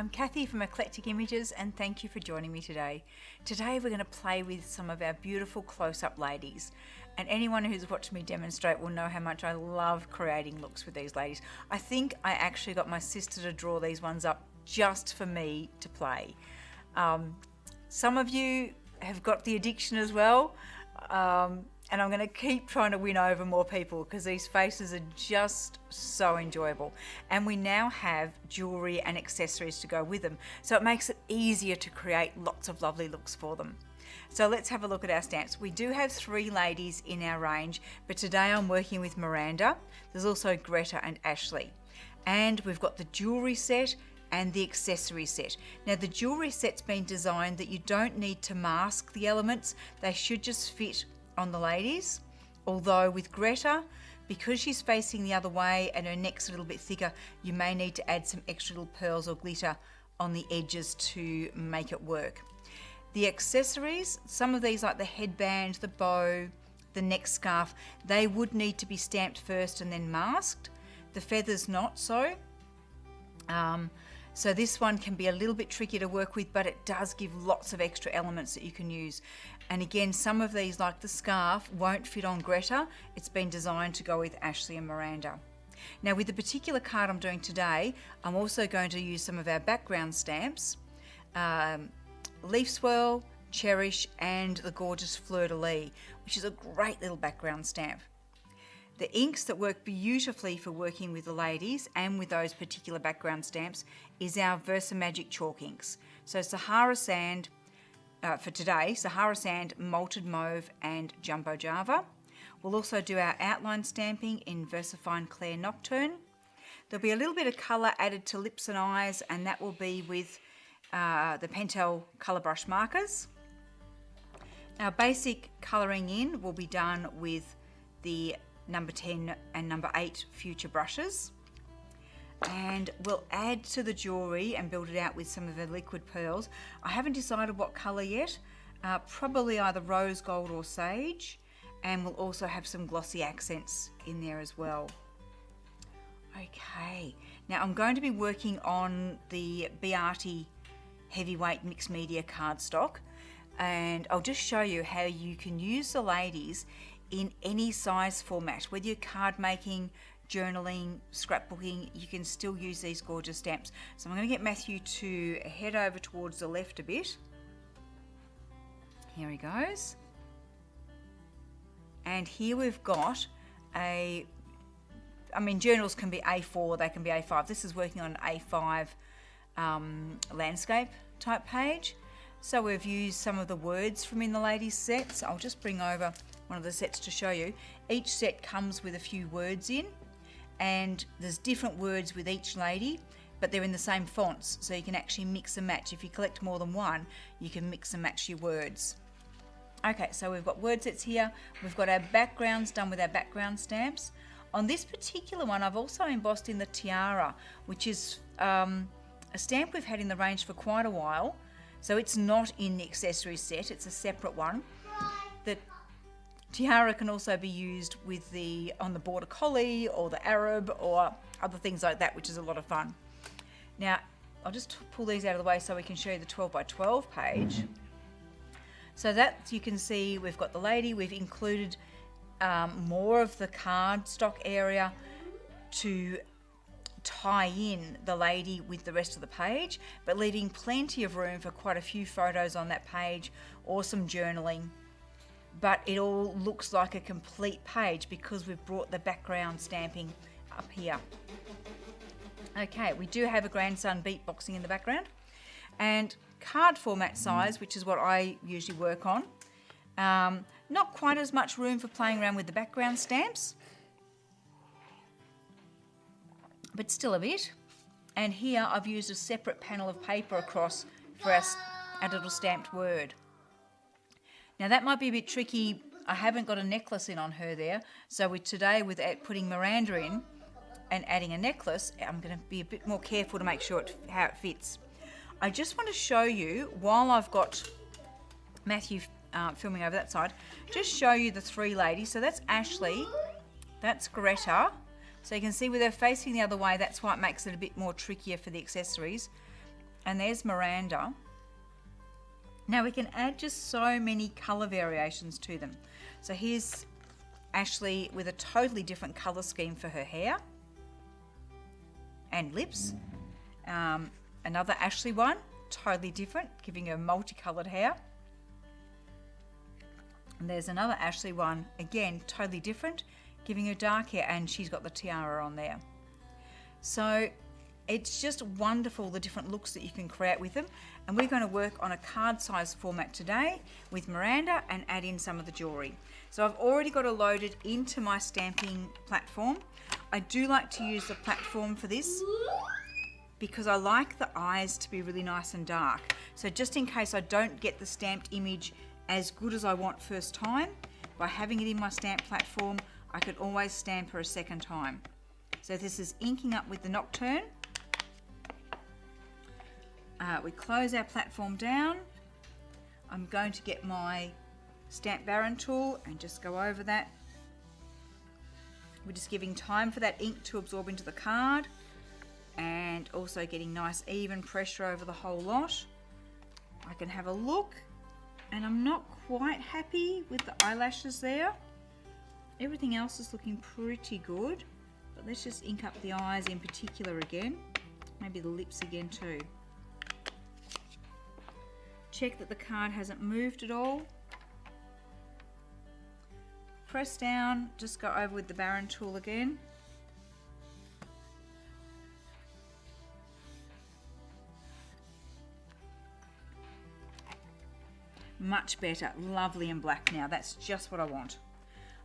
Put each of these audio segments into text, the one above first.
I'm Kathy from Eclectic Images and thank you for joining me today. Today we're going to play with some of our beautiful close-up ladies, and anyone who's watched me demonstrate will know how much I love creating looks with these ladies. I think I actually got my sister to draw these ones up just for me to play. Some of you have got the addiction as well, and I'm going to keep trying to win over more people because these faces are just so enjoyable. And we now have jewellery and accessories to go with them, so it makes it easier to create lots of lovely looks for them. So let's have a look at our stamps. We do have 3 ladies in our range, but today I'm working with Miranda. There's also Greta and Ashley. And we've got the jewellery set and the accessory set. Now the jewellery set's been designed that you don't need to mask the elements, they should just fit on the ladies. Although with Greta, because she's facing the other way and her neck's a little bit thicker, you may need to add some extra little pearls or glitter on the edges to make it work. The accessories, some of these like the headband, the bow, the neck scarf, they would need to be stamped first and then masked. The feathers not so. So this one can be a little bit tricky to work with, but it does give lots of extra elements that you can use. And again, some of these, like the scarf, won't fit on Greta. It's been designed to go with Ashley and Miranda. Now with the particular card I'm doing today, I'm also going to use some of our background stamps, Leaf Swirl, Cherish, and the gorgeous Fleur de Lis, which is a great little background stamp. The inks that work beautifully for working with the ladies and with those particular background stamps is our Versamagic chalk inks. So Sahara Sand, for today, Sahara Sand, Malted Mauve and Jumbo Java. We'll also do our outline stamping in Versafine Clair Nocturne. There'll be a little bit of colour added to lips and eyes, and that will be with the Pentel Brush Markers. Our basic colouring in will be done with the number 10 and number 8 future brushes, and we'll add to the jewellery and build it out with some of the liquid pearls. I haven't decided what colour yet, probably either rose gold or sage, and we'll also have some glossy accents in there as well. Okay, now I'm going to be working on the BRT heavyweight mixed media cardstock, and I'll just show you how you can use the ladies in any size format, whether you're card making, journaling, scrapbooking, you can still use these gorgeous stamps. So I'm going to get Matthew to head over towards the left a bit. Here he goes. And here we've got journals can be A4, they can be A5. This is working on an A5 landscape type page. So we've used some of the words from in the ladies sets. I'll just bring over one of the sets to show you. Each set comes with a few words in, and there's different words with each lady, but they're in the same fonts, so you can actually mix and match. If you collect more than one, you can mix and match your words. Okay, so we've got word sets here. We've got our backgrounds done with our background stamps. On this particular one, I've also embossed in the tiara, which is a stamp we've had in the range for quite a while. So it's not in the accessories set, it's a separate one. The tiara can also be used with on the border collie or the Arab or other things like that, which is a lot of fun. Now, I'll just pull these out of the way so we can show you the 12 by 12 page. So that you can see we've got the lady, we've included more of the cardstock area to tie in the lady with the rest of the page, but leaving plenty of room for quite a few photos on that page or some journaling. But it all looks like a complete page because we've brought the background stamping up here. Okay, we do have a grandson beatboxing in the background, and card format size, which is what I usually work on. Not quite as much room for playing around with the background stamps, but still a bit. And here I've used a separate panel of paper across for our little stamped word. Now that might be a bit tricky. I haven't got a necklace in on her there, so today with putting Miranda in and adding a necklace, I'm going to be a bit more careful to make sure how it fits. I just want to show you, while I've got Matthew filming over that side, just show you the 3 ladies. So that's Ashley, that's Greta. So you can see with her facing the other way, that's why it makes it a bit more trickier for the accessories. And there's Miranda. Now we can add just so many colour variations to them. So here's Ashley with a totally different colour scheme for her hair and lips. Another Ashley one, totally different, giving her multicoloured hair. And there's another Ashley one, again, totally different, giving her dark hair, and she's got the tiara on there. So it's just wonderful, the different looks that you can create with them. And we're going to work on a card size format today with Miranda and add in some of the jewellery. So I've already got it loaded into my stamping platform. I do like to use the platform for this because I like the eyes to be really nice and dark. So just in case I don't get the stamped image as good as I want first time, by having it in my stamp platform, I can always stamp her a second time. So this is inking up with the Nocturne. We close our platform down. I'm going to get my stamp baron tool and just go over that. We're just giving time for that ink to absorb into the card and also getting nice even pressure over the whole lot. I can have a look, and I'm not quite happy with the eyelashes there. Everything else is looking pretty good, but let's just ink up the eyes in particular again, maybe the lips again too. Check that the card hasn't moved at all. Press down, just go over with the baron tool again. Much better, lovely and black now. That's just what I want.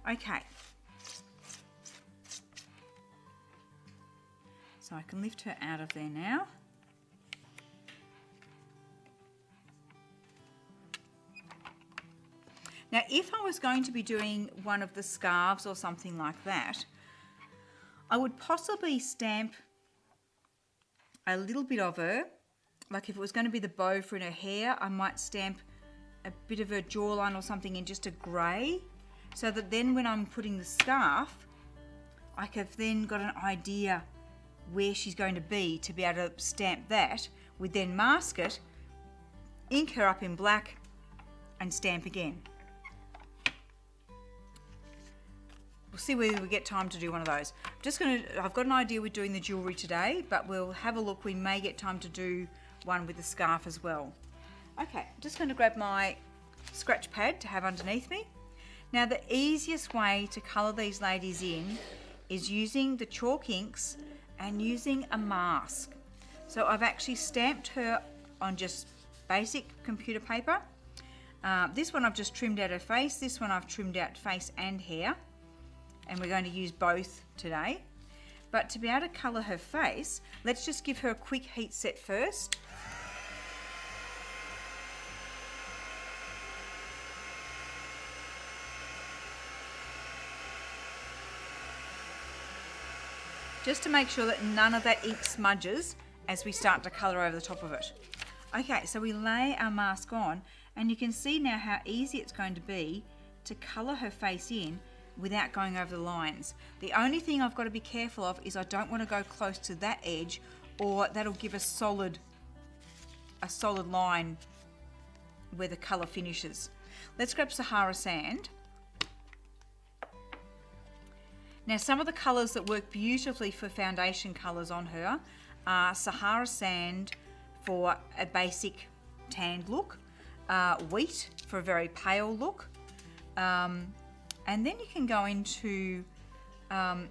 Okay. So I can lift her out of there now. Now, if I was going to be doing one of the scarves or something like that, I would possibly stamp a little bit of her. Like if it was going to be the bow for her hair, I might stamp a bit of her jawline or something in just a grey, so that then when I'm putting the scarf, I have then got an idea where she's going to be able to stamp that. We'd then mask it, ink her up in black, and stamp again. We'll see whether we get time to do one of those. I've got an idea with doing the jewellery today, but we'll have a look. We may get time to do one with the scarf as well. Okay, I'm just going to grab my scratch pad to have underneath me. Now, the easiest way to colour these ladies in is using the chalk inks and using a mask. So I've actually stamped her on just basic computer paper. This one I've just trimmed out her face. This one I've trimmed out face and hair. And we're going to use both today. But to be able to colour her face, let's just give her a quick heat set first. Just to make sure that none of that ink smudges as we start to colour over the top of it. Okay, so we lay our mask on, and you can see now how easy it's going to be to colour her face in without going over the lines. The only thing I've got to be careful of is I don't want to go close to that edge, or that'll give a solid line where the colour finishes. Let's grab Sahara sand. Now, some of the colours that work beautifully for foundation colours on her are Sahara sand for a basic tanned look, wheat for a very pale look, and then you can go into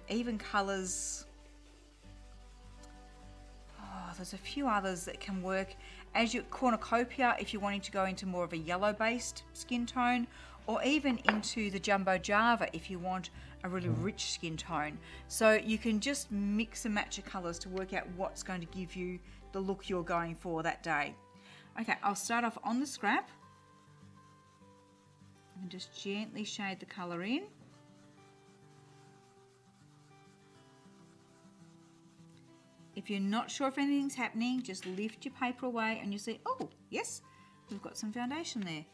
even colours. Oh, there's a few others that can work. As your cornucopia, if you're wanting to go into more of a yellow-based skin tone, or even into the Jumbo Java if you want a really rich skin tone. So you can just mix and match your colours to work out what's going to give you the look you're going for that day. Okay, I'll start off on the scrap and just gently shade the colour in. If you're not sure if anything's happening, just lift your paper away and you see, oh, yes, we've got some foundation there.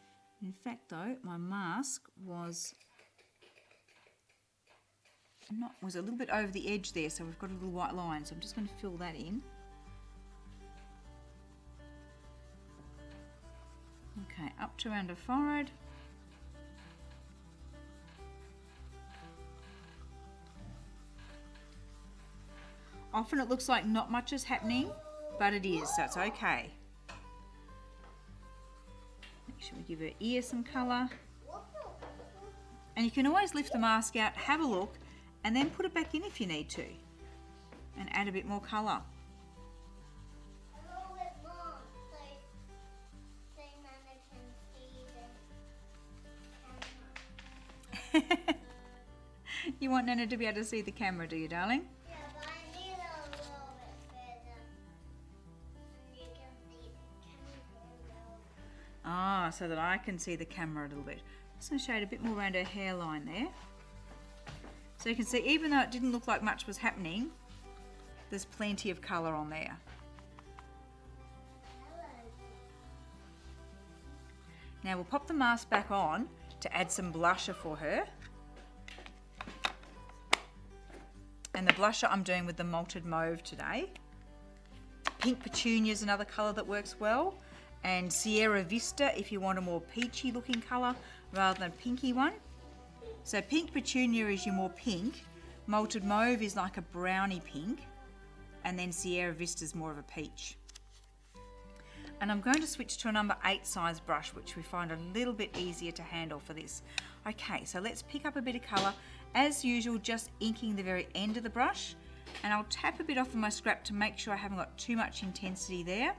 In fact, though, my mask was a little bit over the edge there, so we've got a little white line. So I'm just going to fill that in. Okay, up to around her forehead. Often it looks like not much is happening, but it is, so it's okay. Make sure we give her ear some colour. And you can always lift the mask out, have a look, and then put it back in if you need to. And add a bit more colour. You want Nana to be able to see the camera, do you, darling? Yeah, but I need it a little bit further. And you can see the camera a little bit. Ah, so that I can see the camera a little bit. Just going to shade a bit more around her hairline there. So you can see, even though it didn't look like much was happening, there's plenty of colour on there. Now we'll pop the mask back on to add some blusher for her. And the blusher I'm doing with the Malted Mauve today. Pink Petunia is another colour that works well. And Sierra Vista if you want a more peachy looking colour rather than a pinky one. So Pink Petunia is your more pink. Malted Mauve is like a browny pink. And then Sierra Vista is more of a peach. And I'm going to switch to a number 8 size brush, which we find a little bit easier to handle for this. Okay, so let's pick up a bit of colour. As usual, just inking the very end of the brush. And I'll tap a bit off of my scrap to make sure I haven't got too much intensity there.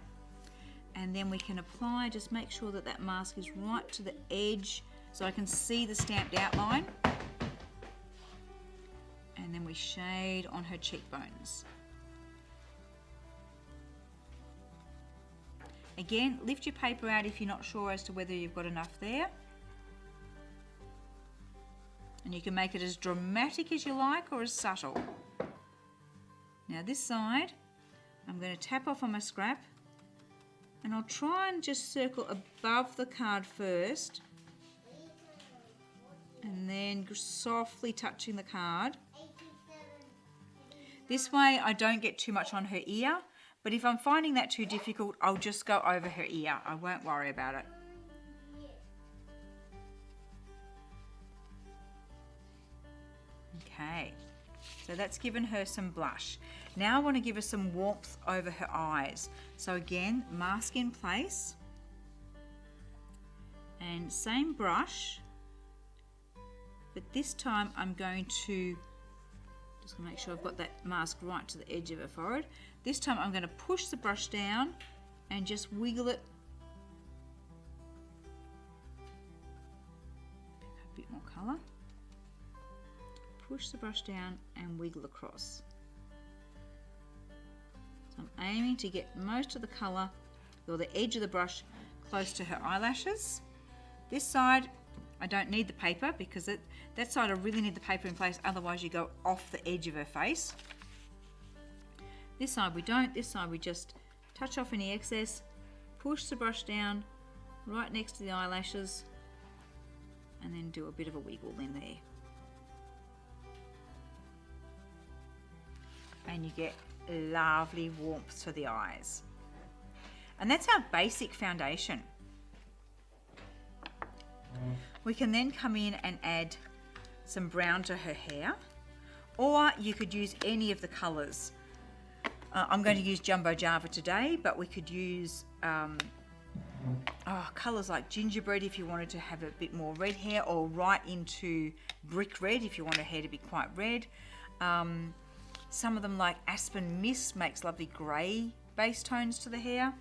And then we can apply, just make sure that that mask is right to the edge so I can see the stamped outline. And then we shade on her cheekbones. Again, lift your paper out if you're not sure as to whether you've got enough there. And you can make it as dramatic as you like or as subtle. Now this side, I'm going to tap off on my scrap and I'll try and just circle above the card first and then softly touching the card. This way I don't get too much on her ear. But if I'm finding that too difficult, I'll just go over her ear. I won't worry about it. Okay, so that's given her some blush. Now I want to give her some warmth over her eyes. So again, mask in place. And same brush. But this time I'm going to just make sure I've got that mask right to the edge of her forehead. This time I'm going to push the brush down and just wiggle it. A bit more colour. Push the brush down and wiggle across. So I'm aiming to get most of the colour or the edge of the brush close to her eyelashes. This side I don't need the paper because that side I really need the paper in place, otherwise you go off the edge of her face. This side we don't, this side we just touch off any excess, push the brush down right next to the eyelashes and then do a bit of a wiggle in there. And you get lovely warmth to the eyes. And that's our basic foundation. We can then come in and add some brown to her hair, or you could use any of the colours. I'm going to use Jumbo Java today, but we could use colours like gingerbread if you wanted to have a bit more red hair, or right into brick red if you want her hair to be quite red. Some of them like Aspen Mist makes lovely grey base tones to the hair.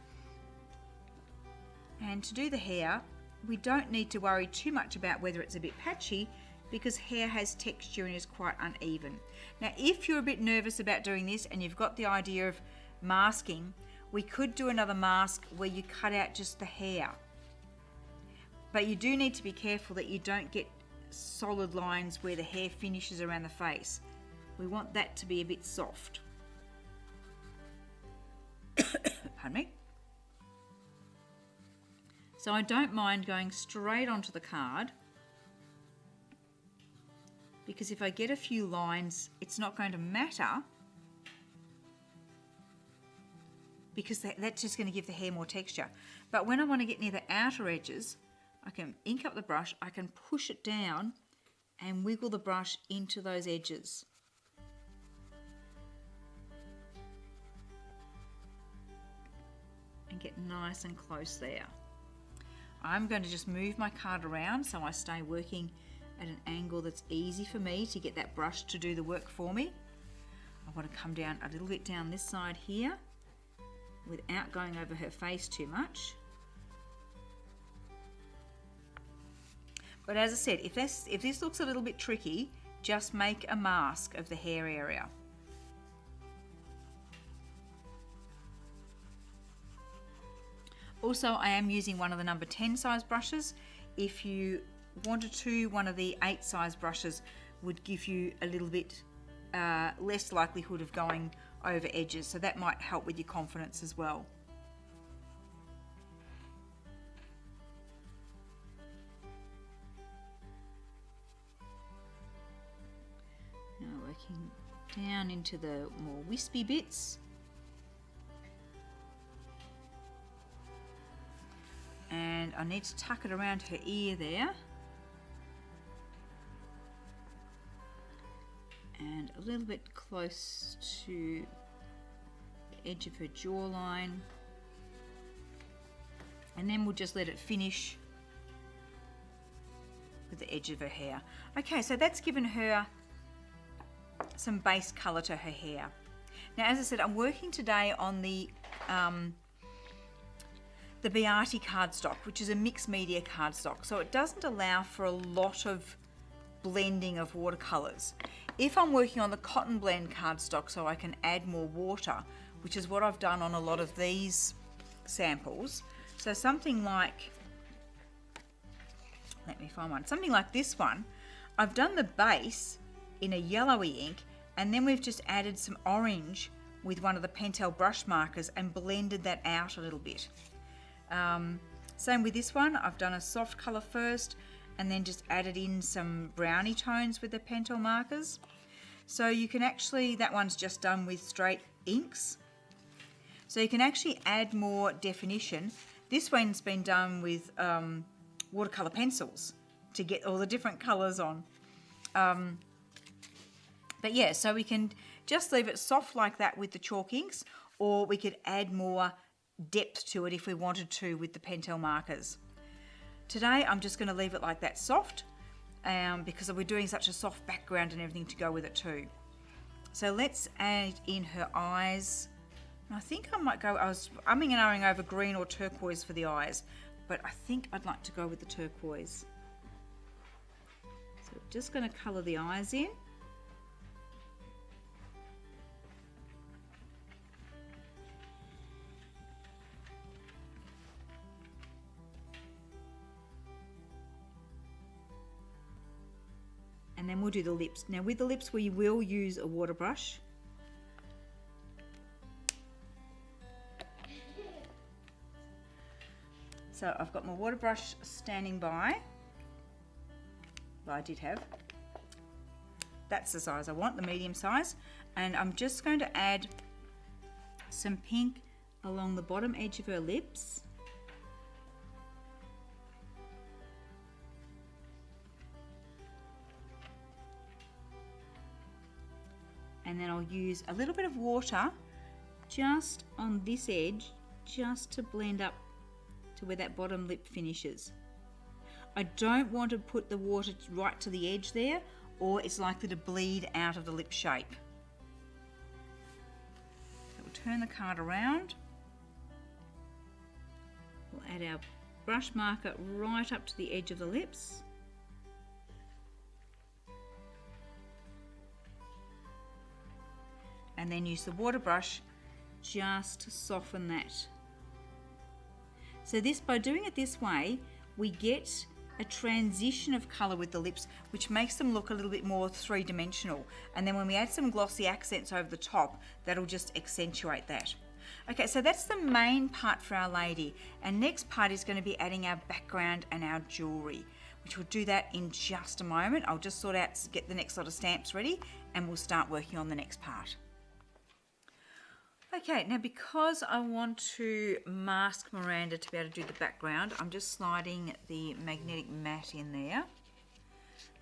And to do the hair, we don't need to worry too much about whether it's a bit patchy because hair has texture and is quite uneven. Now, if you're a bit nervous about doing this and you've got the idea of masking, we could do another mask where you cut out just the hair. But you do need to be careful that you don't get solid lines where the hair finishes around the face. We want that to be a bit soft. Pardon me. So I don't mind going straight onto the card because if I get a few lines, it's not going to matter because that's just going to give the hair more texture. But when I want to get near the outer edges, I can ink up the brush, I can push it down and wiggle the brush into those edges. And get nice and close there. I'm going to just move my card around so I stay working at an angle that's easy for me to get that brush to do the work for me. I want to come down a little bit down this side here without going over her face too much. But as I said, if this looks a little bit tricky, just make a mask of the hair area. Also, I am using one of the number 10 size brushes. If you wanted to, one of the 8 size brushes would give you a little bit less likelihood of going over edges, so that might help with your confidence as well. Now working down into the more wispy bits. And I need to tuck it around her ear there. And a little bit close to the edge of her jawline. And then we'll just let it finish with the edge of her hair. Okay, so that's given her some base colour to her hair. Now, as I said, I'm working today on the Beati cardstock, which is a mixed media cardstock. So it doesn't allow for a lot of blending of watercolours. If I'm working on the cotton blend cardstock, so I can add more water, which is what I've done on a lot of these samples. So something like, let me find one, something like this one, I've done the base in a yellowy ink, and then we've just added some orange with one of the Pentel Brush Markers and blended that out a little bit. Same with this one, I've done a soft colour first and then just added in some brownie tones with the Pentel markers. So you can actually, that one's just done with straight inks. So you can actually add more definition. This one's been done with watercolour pencils to get all the different colours on. But yeah, so we can just leave it soft like that with the chalk inks, or we could add more depth to it if we wanted to with the Pentel markers. Today I'm just going to leave it like that soft because we're doing such a soft background and everything to go with it too. So let's add in her eyes. I think I might go, I was umming and ahhing over green or turquoise for the eyes, but I think I'd like to go with the turquoise. So just going to colour the eyes in. And then we'll do the lips. Now with the lips we will use a water brush. So I've got my water brush standing by. Well, I did have. That's the size I want, the medium size. And I'm just going to add some pink along the bottom edge of her lips. And then I'll use a little bit of water just on this edge, just to blend up to where that bottom lip finishes. I don't want to put the water right to the edge there, or it's likely to bleed out of the lip shape. So we'll turn the card around. We'll add our brush marker right up to the edge of the lips. And then use the water brush just to soften that. So this, by doing it this way, we get a transition of colour with the lips, which makes them look a little bit more three-dimensional. And then when we add some glossy accents over the top, that'll just accentuate that. Okay, so that's the main part for our lady. And next part is going to be adding our background and our jewellery, which we'll do that in just a moment. I'll just sort out, get the next lot of stamps ready, and we'll start working on the next part. Okay, now because I want to mask Miranda to be able to do the background, I'm just sliding the magnetic mat in there.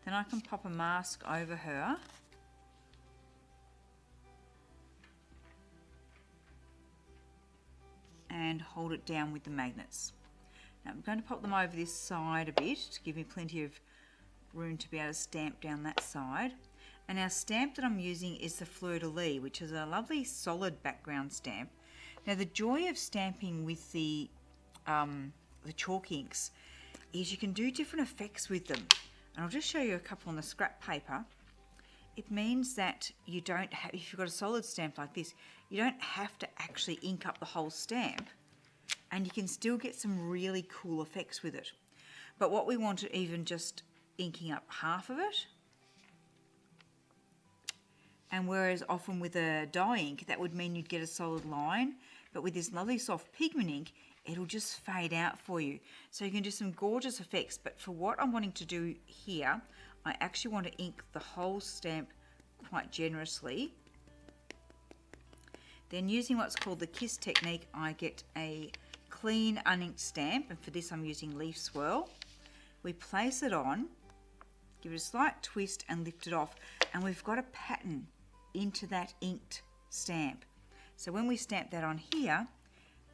Then I can pop a mask over her. And hold it down with the magnets. Now I'm going to pop them over this side a bit to give me plenty of room to be able to stamp down that side. And our stamp that I'm using is the Fleur de Lis, which is a lovely solid background stamp. Now the joy of stamping with the chalk inks is you can do different effects with them. And I'll just show you a couple on the scrap paper. It means that you don't have, if you've got a solid stamp like this, you don't have to actually ink up the whole stamp, and you can still get some really cool effects with it. But what we want to even just inking up half of it, and whereas often with a dye ink that would mean you'd get a solid line, but with this lovely soft pigment ink it'll just fade out for you. So you can do some gorgeous effects, but for what I'm wanting to do here, I actually want to ink the whole stamp quite generously. Then using what's called the kiss technique, I get a clean uninked stamp, and for this I'm using Leaf Swirl. We place it on, give it a slight twist and lift it off, and we've got a pattern into that inked stamp. So when we stamp that on here,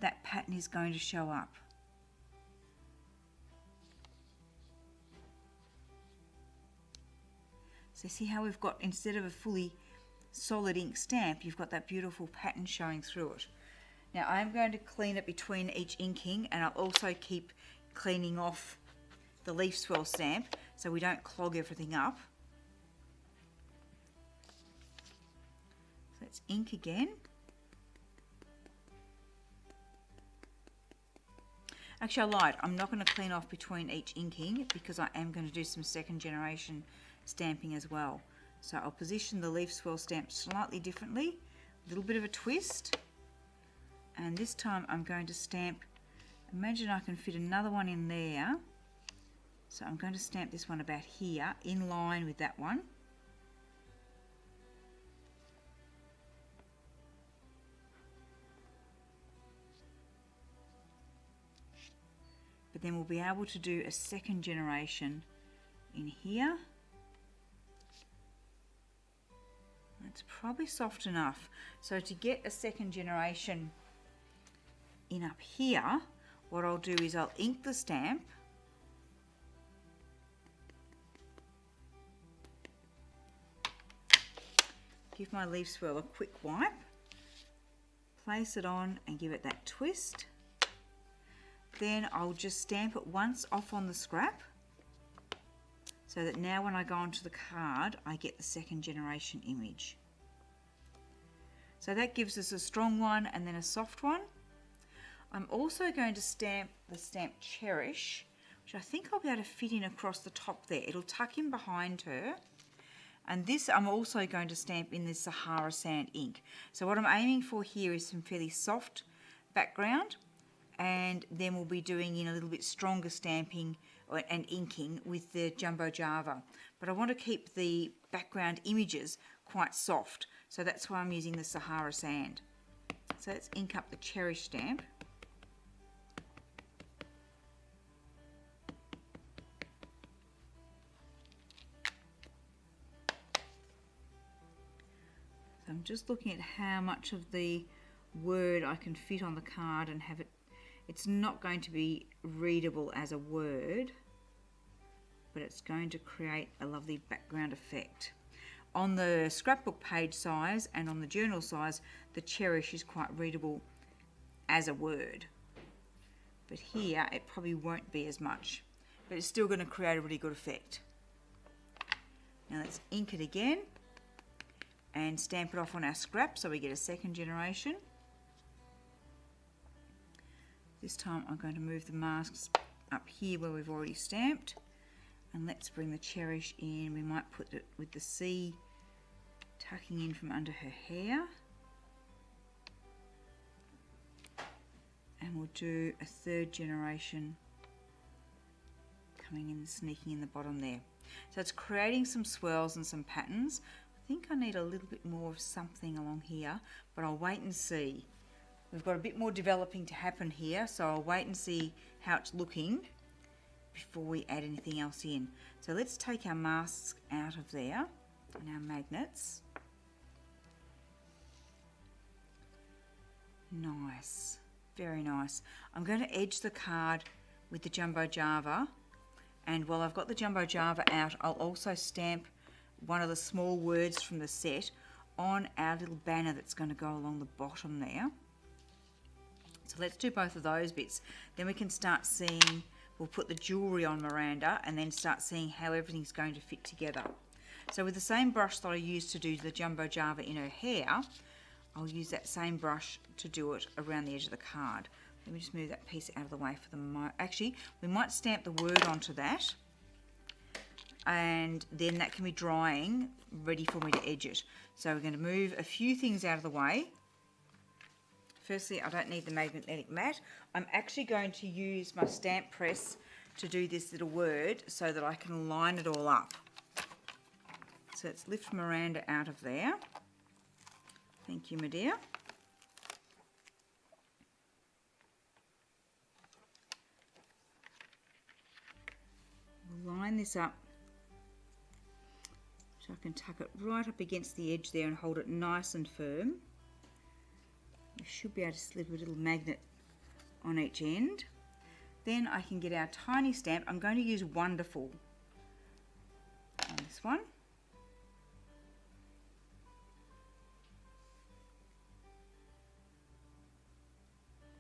that pattern is going to show up. So see how we've got, instead of a fully solid ink stamp, you've got that beautiful pattern showing through it. Now I'm going to clean it between each inking, and I'll also keep cleaning off the Leaf Swirl stamp so we don't clog everything up. So let's ink again. Actually, I lied. I'm not going to clean off between each inking because I am going to do some second generation stamping as well. So I'll position the Leaf Swirl stamp slightly differently, a little bit of a twist, and this time I'm going to stamp, imagine I can fit another one in there. So I'm going to stamp this one about here, in line with that one. But then we'll be able to do a second generation in here. It's probably soft enough. So to get a second generation in up here, what I'll do is I'll ink the stamp. Give my Leaf Swirl a quick wipe. Place it on and give it that twist. Then I'll just stamp it once off on the scrap, so that now when I go onto the card, I get the second generation image. So that gives us a strong one and then a soft one. I'm also going to stamp the stamp Cherish, which I think I'll be able to fit in across the top there. It'll tuck in behind her. And this I'm also going to stamp in the Sahara sand ink. So what I'm aiming for here is some fairly soft background, and then we'll be doing in a little bit stronger stamping and inking with the Jumbo Java. But I want to keep the background images quite soft, so that's why I'm using the Sahara sand. So let's ink up the Cherish stamp. So I'm just looking at how much of the word I can fit on the card and have it. It's not going to be readable as a word, but it's going to create a lovely background effect. On the scrapbook page size and on the journal size, the Cherish is quite readable as a word. But here it probably won't be as much, but it's still going to create a really good effect. Now let's ink it again and stamp it off on our scrap so we get a second generation. This time I'm going to move the masks up here where we've already stamped, and let's bring the Cherish in. We might put it with the C tucking in from under her hair, and we'll do a third generation coming in, sneaking in the bottom there. So it's creating some swirls and some patterns. think I need a little bit more of something along here, but I'll wait and see. We've got a bit more developing to happen here, so I'll wait and see how it's looking before we add anything else in. So let's take our masks out of there and our magnets. Nice, very nice. I'm going to edge the card with the Jumbo Java, and while I've got the Jumbo Java out, I'll also stamp one of the small words from the set on our little banner that's going to go along the bottom there. So let's do both of those bits. Then we can start seeing, we'll put the jewellery on Miranda and then start seeing how everything's going to fit together. So with the same brush that I used to do the Jumbo Java in her hair, I'll use that same brush to do it around the edge of the card. Let me just move that piece out of the way for the moment. Actually, we might stamp the word onto that, and then that can be drying, ready for me to edge it. So we're going to move a few things out of the way. Firstly, I don't need the magnetic mat. I'm actually going to use my stamp press to do this little word so that I can line it all up. So let's lift Miranda out of there. Thank you, my dear. We'll line this up so I can tuck it right up against the edge there and hold it nice and firm. You should be able to slip a little magnet on each end. Then I can get our tiny stamp. I'm going to use Wonderful on this one.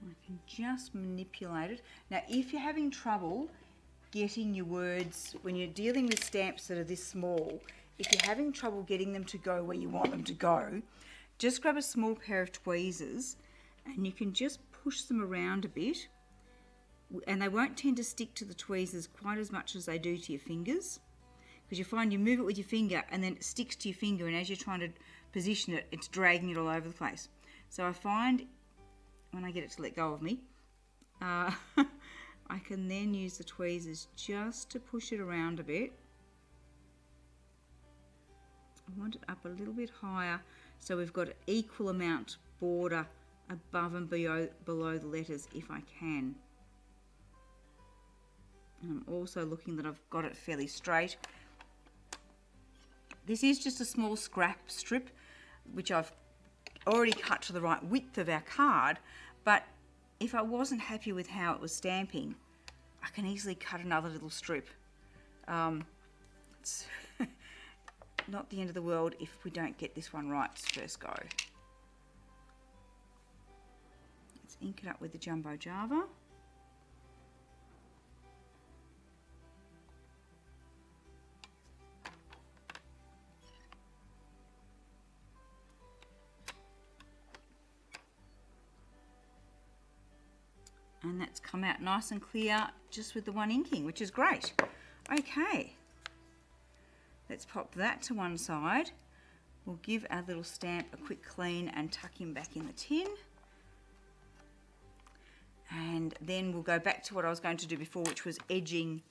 I can just manipulate it. Now, if you're having trouble getting your words, when you're dealing with stamps that are this small, if you're having trouble getting them to go where you want them to go, just grab a small pair of tweezers and you can just push them around a bit, and they won't tend to stick to the tweezers quite as much as they do to your fingers, because you find you move it with your finger and then it sticks to your finger, and as you're trying to position it, it's dragging it all over the place. So I find when I get it to let go of me, I can then use the tweezers just to push it around a bit. I want it up a little bit higher so we've got an equal amount border above and below the letters if I can. And I'm also looking that I've got it fairly straight. This is just a small scrap strip which I've already cut to the right width of our card, but if I wasn't happy with how it was stamping, I can easily cut another little strip. It's not the end of the world if we don't get this one right first go. Let's ink it up with the Jumbo Java. And that's come out nice and clear just with the one inking, which is great. Okay, let's pop that to one side. We'll give our little stamp a quick clean and tuck him back in the tin. And then we'll go back to what I was going to do before, which was edging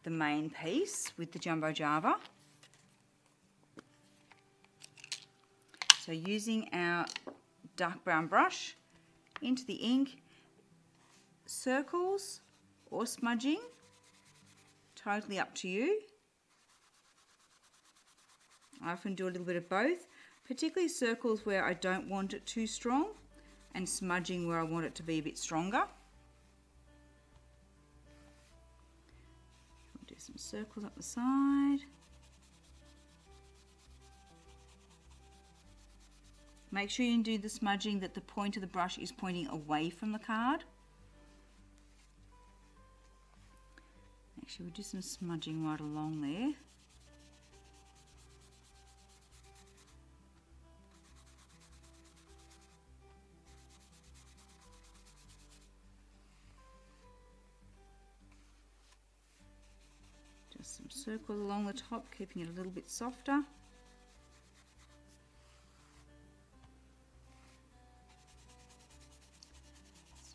the main piece with the Jumbo Java. So using our dark brown brush into the ink, circles or smudging, totally up to you. I often do a little bit of both, particularly circles where I don't want it too strong, and smudging where I want it to be a bit stronger. We'll do some circles up the side. Make sure you do the smudging that the point of the brush is pointing away from the card. Actually, we'll do some smudging right along there. Just some circles along the top, keeping it a little bit softer.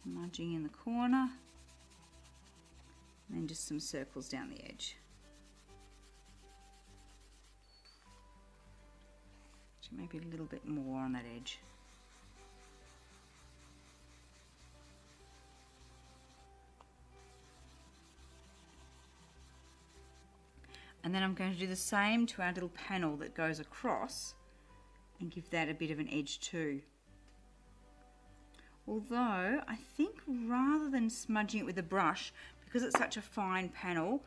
Smudging in the corner. And then just some circles down the edge. Actually, maybe a little bit more on that edge. And then I'm going to do the same to our little panel that goes across and give that a bit of an edge too. Although I think rather than smudging it with a brush, because it's such a fine panel,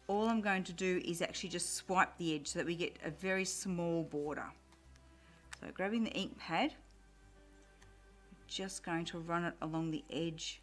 all I'm going to do is actually just swipe the edge so that we get a very small border. So grabbing the ink pad, just going to run it along the edge .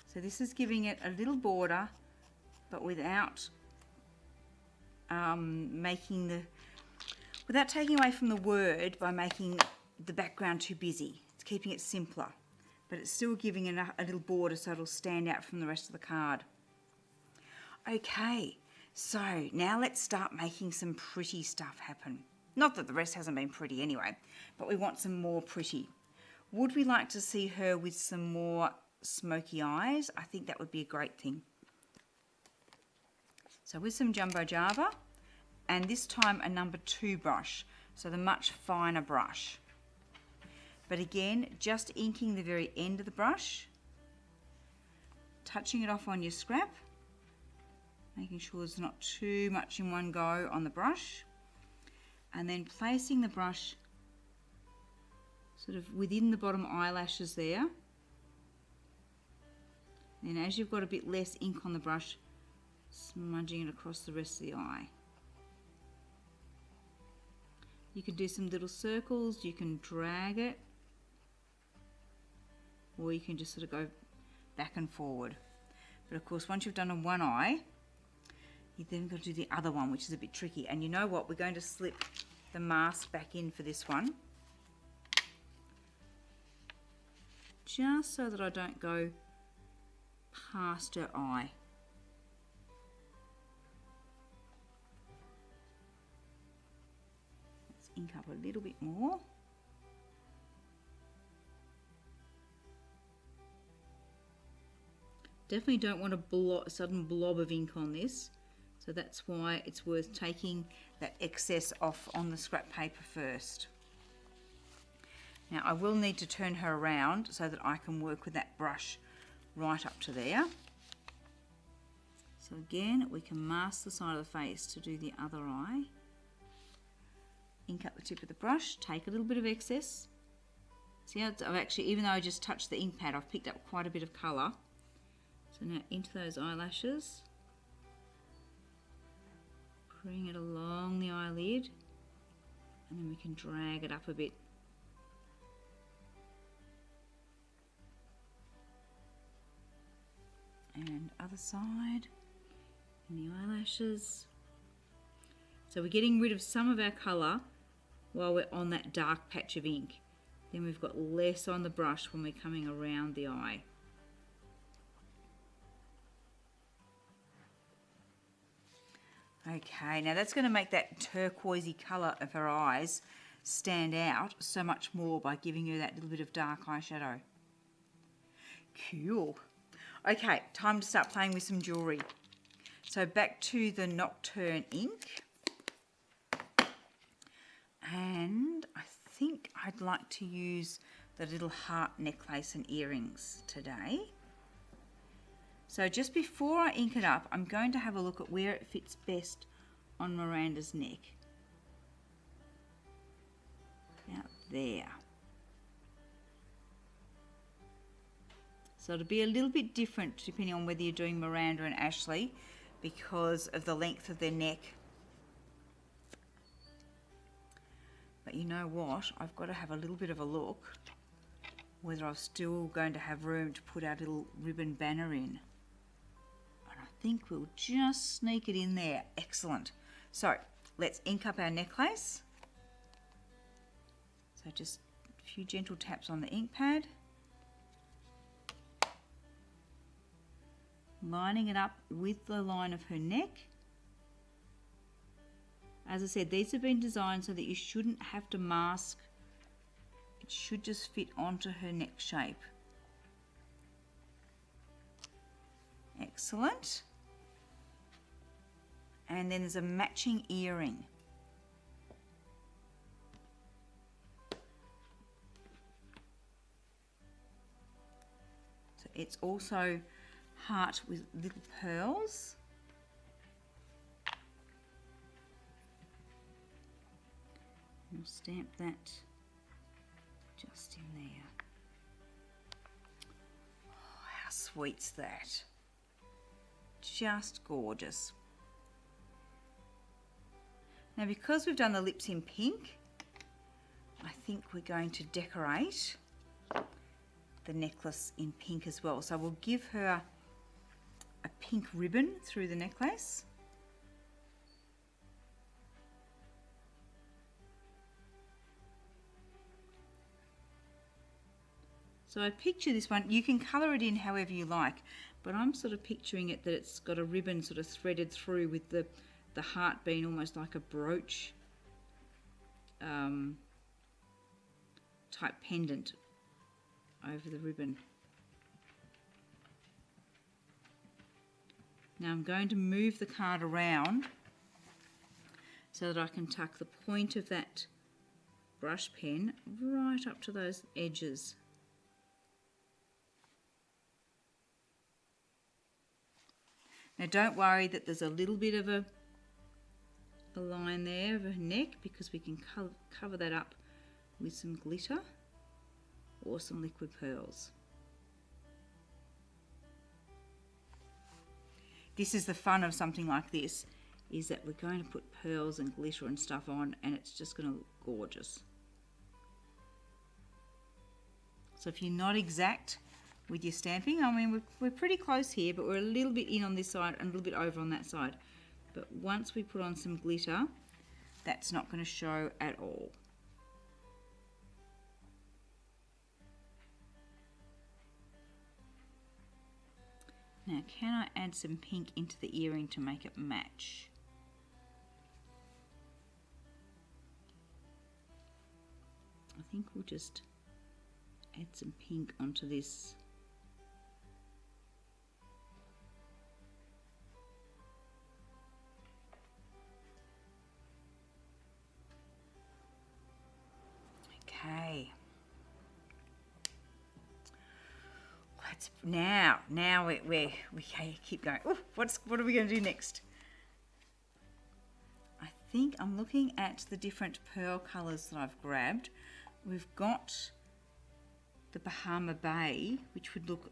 So this is giving it a little border, but without without taking away from the word by making the background too busy. It's keeping it simpler, but it's still giving it a little border so it'll stand out from the rest of the card. Okay, so now let's start making some pretty stuff happen. Not that the rest hasn't been pretty anyway, but we want some more pretty. Would we like to see her with some more smoky eyes? I think that would be a great thing. So with some Jumbo Java, and this time a number 2 brush, so the much finer brush. But again, just inking the very end of the brush, touching it off on your scrap, making sure there's not too much in one go on the brush, and then placing the brush sort of within the bottom eyelashes there. And as you've got a bit less ink on the brush, smudging it across the rest of the eye. You can do some little circles, you can drag it, or you can just sort of go back and forward. But of course, once you've done on one eye, you've then got to do the other one, which is a bit tricky. And you know what? We're going to slip the mask back in for this one, just so that I don't go past her eye. Let's ink up a little bit more. Definitely don't want a sudden blob of ink on this, so that's why it's worth taking that excess off on the scrap paper first. Now I will need to turn her around so that I can work with that brush right up to there. So again, we can mask the side of the face to do the other eye. Ink up the tip of the brush, take a little bit of excess. See how I've actually, even though I just touched the ink pad, I've picked up quite a bit of colour. So now into those eyelashes, bring it along the eyelid, and then we can drag it up a bit. And other side, in the eyelashes. So we're getting rid of some of our colour while we're on that dark patch of ink. Then we've got less on the brush when we're coming around the eye. Okay, now that's going to make that turquoisey colour of her eyes stand out so much more by giving her that little bit of dark eyeshadow. Cool. Okay, time to start playing with some jewellery. So back to the Nocturne ink. And I think I'd like to use the little heart necklace and earrings today. So just before I ink it up, I'm going to have a look at where it fits best on Miranda's neck. About there. So it'll be a little bit different depending on whether you're doing Miranda and Ashley because of the length of their neck. But you know what? I've got to have a little bit of a look whether I'm still going to have room to put our little ribbon banner in. And I think we'll just sneak it in there. Excellent. So let's ink up our necklace. So just a few gentle taps on the ink pad, lining it up with the line of her neck. As I said, these have been designed so that you shouldn't have to mask. It should just fit onto her neck shape. Excellent. And then there's a matching earring. So it's also heart with little pearls. We'll stamp that just in there. Oh, how sweet's that? Just gorgeous. Now, because we've done the lips in pink, I think we're going to decorate the necklace in pink as well. So we'll give her a pink ribbon through the necklace. So I picture this one, you can colour it in however you like, but I'm sort of picturing it that it's got a ribbon sort of threaded through with the heart being almost like a brooch type pendant over the ribbon. Now I'm going to move the card around so that I can tuck the point of that brush pen right up to those edges. Now don't worry that there's a little bit of a line there of her neck, because we can cover that up with some glitter or some liquid pearls. This is the fun of something like this, is that we're going to put pearls and glitter and stuff on, and it's just going to look gorgeous. So if you're not exact with your stamping, I mean we're pretty close here, but we're a little bit in on this side and a little bit over on that side. But once we put on some glitter, that's not going to show at all. Now, can I add some pink into the earring to make it match? I think we'll just add some pink onto this. Okay. Let's now we keep going. Ooh, what are we going to do next? I think I'm looking at the different pearl colours that I've grabbed. We've got the Bahama Bay, which would look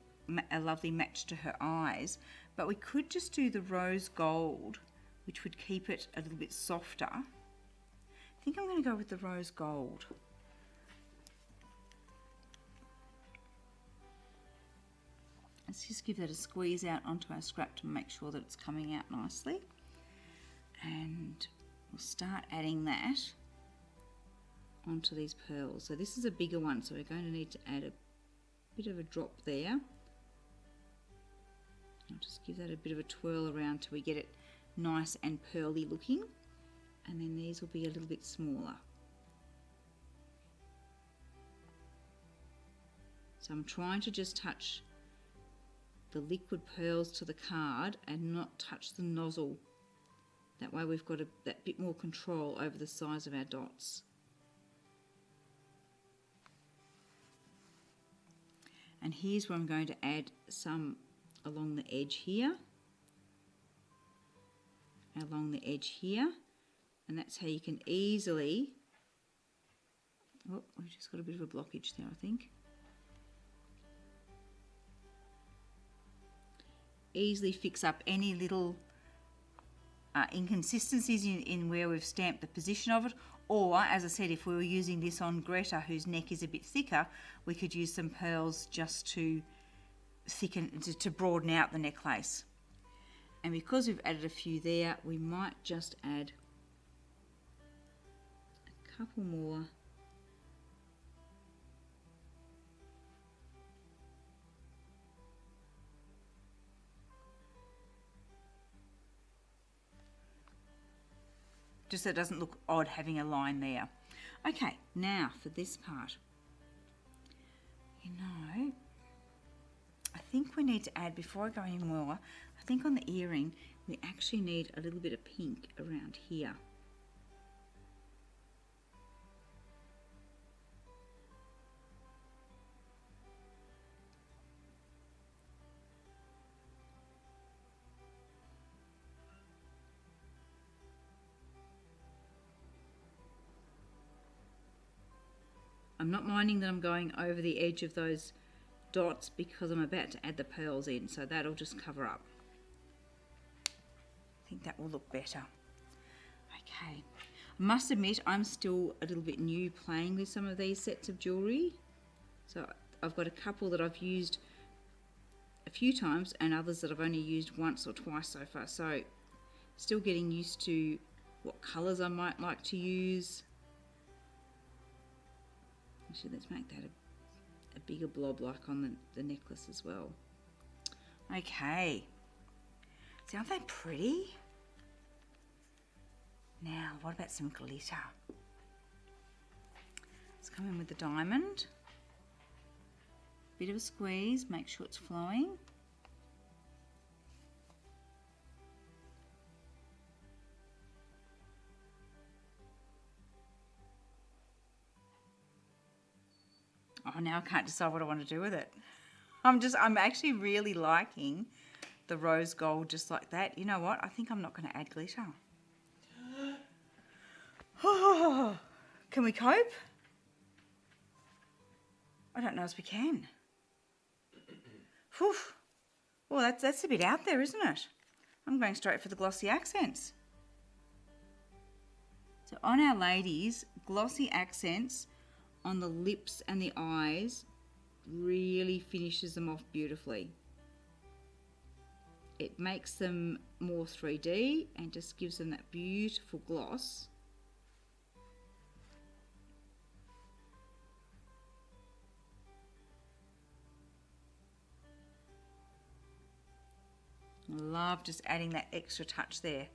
a lovely match to her eyes, but we could just do the rose gold, which would keep it a little bit softer. I think I'm going to go with the rose gold. Let's just give that a squeeze out onto our scrap to make sure that it's coming out nicely. And we'll start adding that onto these pearls. So this is a bigger one, so we're going to need to add a bit of a drop there. I'll just give that a bit of a twirl around till we get it nice and pearly looking. And then these will be a little bit smaller. So I'm trying to just touch the liquid pearls to the card and not touch the nozzle. That way we've got that bit more control over the size of our dots. And here's where I'm going to add some along the edge here, along the edge here, and that's how you can easily, oh, we've just got a bit of a blockage there, I think. Easily fix up any little inconsistencies in where we've stamped the position of it, or as I said, if we were using this on Greta, whose neck is a bit thicker, we could use some pearls just to thicken, to broaden out the necklace. And because we've added a few there, we might just add a couple more just so it doesn't look odd having a line there. Okay, now for this part. You know, I think we need to add, before I go any more, I think on the earring we actually need a little bit of pink around here. I'm not minding that I'm going over the edge of those dots because I'm about to add the pearls in, so that'll just cover up. I think that will look better. Okay, I must admit I'm still a little bit new playing with some of these sets of jewellery. So I've got a couple that I've used a few times and others that I've only used once or twice so far. So still getting used to what colours I might like to use. Actually, let's make that a bigger blob like on the necklace as well. Okay. See, aren't they pretty? Now, what about some glitter? Let's come in with the diamond. Bit of a squeeze, make sure it's flowing. Oh, now I can't decide what I want to do with it. I'm actually really liking the rose gold just like that. You know what? I think I'm not going to add glitter. Oh, can we cope? I don't know as we can. Whew. Well, that's a bit out there, isn't it? I'm going straight for the glossy accents. So on our ladies, glossy accents on the lips and the eyes really finishes them off beautifully. It makes them more 3D and just gives them that beautiful gloss. I love just adding that extra touch there.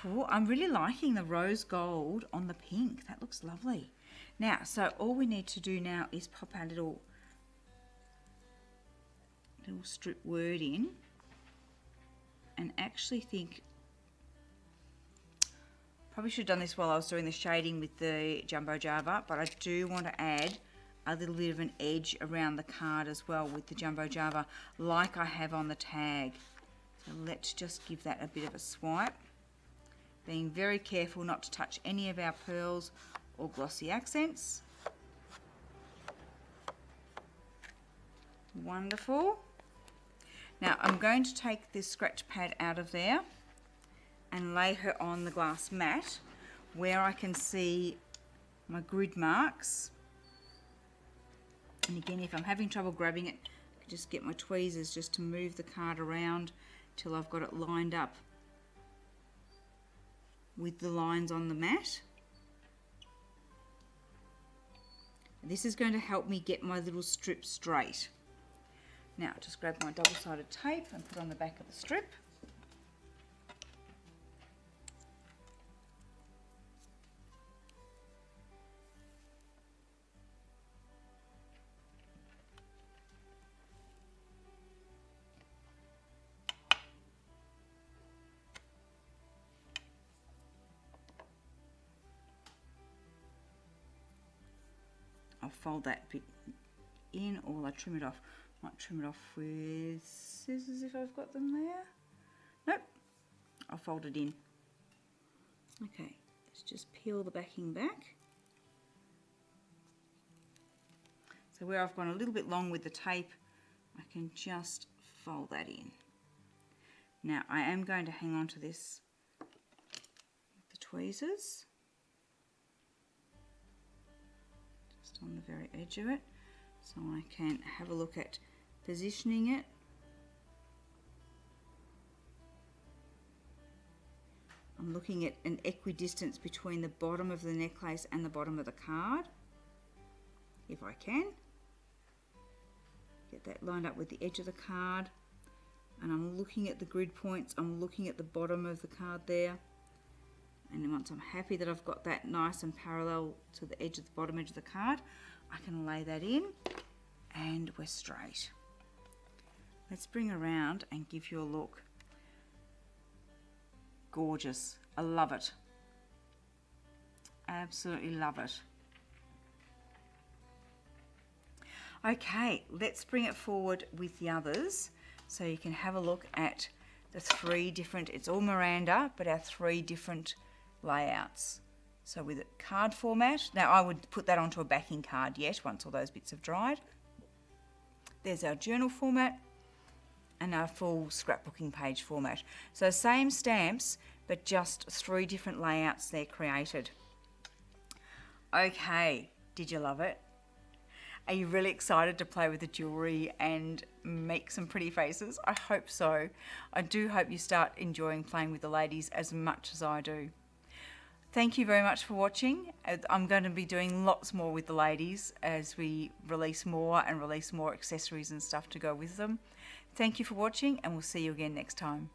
Ooh, I'm really liking the rose gold on the pink. That looks lovely. Now, so all we need to do now is pop our little strip word in, and actually think probably should have done this while I was doing the shading with the Jumbo Java, but I do want to add a little bit of an edge around the card as well with the Jumbo Java, like I have on the tag. So let's just give that a bit of a swipe, being very careful not to touch any of our pearls or glossy accents. Wonderful. Now I'm going to take this scratch pad out of there and lay her on the glass mat where I can see my grid marks. And again, if I'm having trouble grabbing it, I can just get my tweezers just to move the card around till I've got it lined up with the lines on the mat. This is going to help me get my little strip straight. Now, just grab my double-sided tape and put on the back of the strip. I'll fold that bit in, or I trim it off. Might trim it off with scissors if I've got them there. Nope, I'll fold it in. Okay, let's just peel the backing back. So where I've gone a little bit long with the tape, I can just fold that in. Now I am going to hang on to this with the tweezers, just on the very edge of it, so I can have a look at positioning it. I'm looking at an equidistance between the bottom of the necklace and the bottom of the card, if I can. Get that lined up with the edge of the card. and I'm looking at the grid points, I'm looking at the bottom of the card there, and then once I'm happy that I've got that nice and parallel to the edge of the bottom edge of the card, I can lay that in and we're straight. Let's bring around and give you a look. Gorgeous. I love it. Absolutely love it. Okay, let's bring it forward with the others so you can have a look at the 3 different, it's all Miranda, but our 3 different layouts. So with a card format, now I would put that onto a backing card yet once all those bits have dried. There's our journal format and our full scrapbooking page format. So same stamps, but just 3 different layouts they're created. Okay, did you love it? Are you really excited to play with the jewellery and make some pretty faces? I hope so. I do hope you start enjoying playing with the ladies as much as I do. Thank you very much for watching. I'm going to be doing lots more with the ladies as we release more accessories and stuff to go with them. Thank you for watching, and we'll see you again next time.